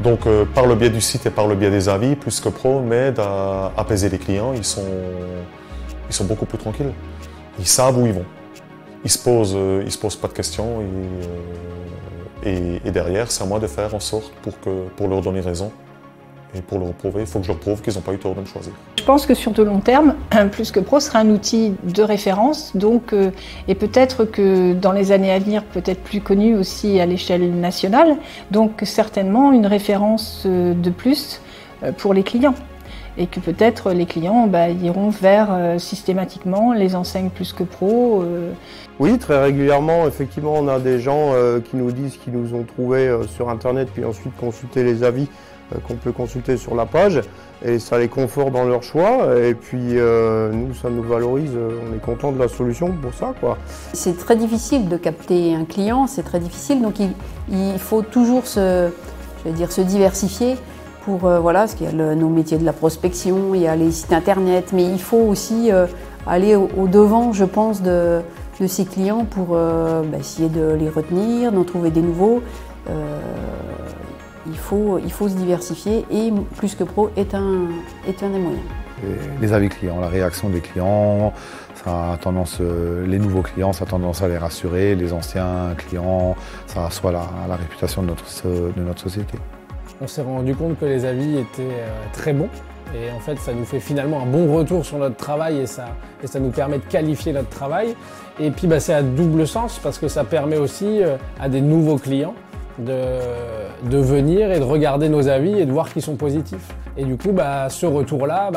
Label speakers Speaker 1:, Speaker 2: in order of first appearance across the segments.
Speaker 1: Donc par le biais du site et par le biais des avis, Plus que Pro m'aide à apaiser les clients. Ils sont beaucoup plus tranquilles. Ils savent où ils vont. Ils se posent pas de questions. Et derrière, c'est à moi de faire en sorte pour leur donner raison. Et pour leur prouver, il faut que je leur prouve qu'ils n'ont pas eu tort de me choisir.
Speaker 2: Je pense que sur de long terme, Plus que Pro sera un outil de référence, donc, et peut-être que dans les années à venir, peut-être plus connu aussi à l'échelle nationale, donc certainement une référence de plus pour les clients. Et que peut-être les clients iront vers systématiquement les enseignes Plus que Pro.
Speaker 3: Oui, très régulièrement, effectivement, on a des gens qui nous disent qu'ils nous ont trouvés sur Internet, puis ensuite consulter les avis qu'on peut consulter sur la page, et ça les conforte dans leur choix, et puis nous, ça nous valorise, on est content de la solution pour ça, quoi.
Speaker 4: C'est très difficile de capter un client, c'est très difficile, donc il faut toujours se diversifier pour, voilà, parce qu'il y a nos métiers de la prospection, il y a les sites internet, mais il faut aussi aller au-devant, je pense, de ces clients pour essayer de les retenir, d'en trouver des nouveaux. Il faut se diversifier et Plus que Pro est un des moyens.
Speaker 5: Les avis clients, la réaction des clients, ça a tendance, les nouveaux clients, ça a tendance à les rassurer, les anciens clients, ça assoit la réputation de notre société.
Speaker 6: On s'est rendu compte que les avis étaient très bons et en fait ça nous fait finalement un bon retour sur notre travail et ça nous permet de qualifier notre travail. Et puis c'est à double sens parce que ça permet aussi à des nouveaux clients de venir et de regarder nos avis et de voir qu'ils sont positifs. Et du coup, ce retour-là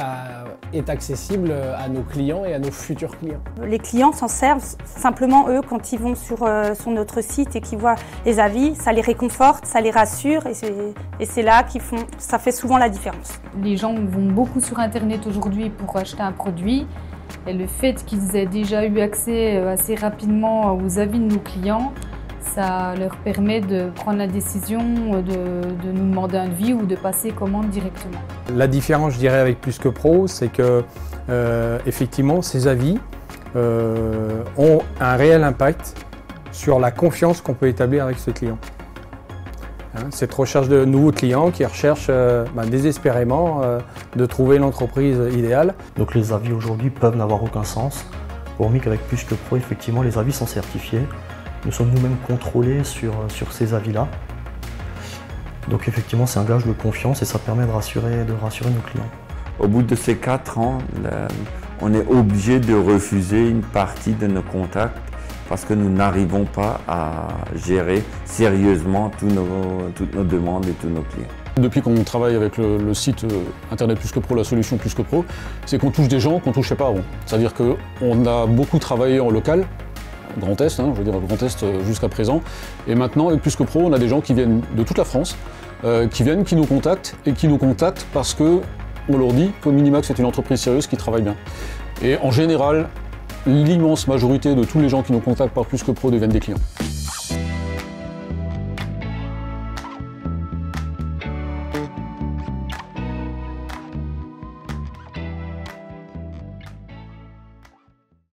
Speaker 6: est accessible à nos clients et à nos futurs clients.
Speaker 7: Les clients s'en servent simplement, eux, quand ils vont sur notre site et qu'ils voient les avis, ça les réconforte, ça les rassure et c'est là ça fait souvent la différence.
Speaker 8: Les gens vont beaucoup sur Internet aujourd'hui pour acheter un produit et le fait qu'ils aient déjà eu accès assez rapidement aux avis de nos clients, ça leur permet de prendre la décision de nous demander un devis ou de passer commande directement.
Speaker 9: La différence, je dirais, avec Plus que Pro, c'est que effectivement, ces avis ont un réel impact sur la confiance qu'on peut établir avec ce client. Cette recherche de nouveaux clients qui recherchent désespérément de trouver l'entreprise idéale.
Speaker 10: Donc les avis aujourd'hui peuvent n'avoir aucun sens, hormis qu'avec Plus que Pro, effectivement, les avis sont certifiés. Nous sommes nous-mêmes contrôlés sur ces avis-là. Donc effectivement, c'est un gage de confiance et ça permet de rassurer nos clients.
Speaker 11: Au bout de ces 4 ans, on est obligé de refuser une partie de nos contacts parce que nous n'arrivons pas à gérer sérieusement toutes nos demandes et tous nos clients.
Speaker 12: Depuis qu'on travaille avec le site Internet Plus que Pro, la solution Plus que Pro, c'est qu'on touche des gens qu'on ne touchait pas avant. C'est-à-dire qu'on a beaucoup travaillé en local, Grand Est, je veux dire Grand Est jusqu'à présent. Et maintenant, avec Plus que Pro, on a des gens qui viennent de toute la France, qui nous contactent et qui nous contactent parce qu'on leur dit que Minimax est une entreprise sérieuse qui travaille bien. Et en général, l'immense majorité de tous les gens qui nous contactent par Plus que Pro deviennent des clients.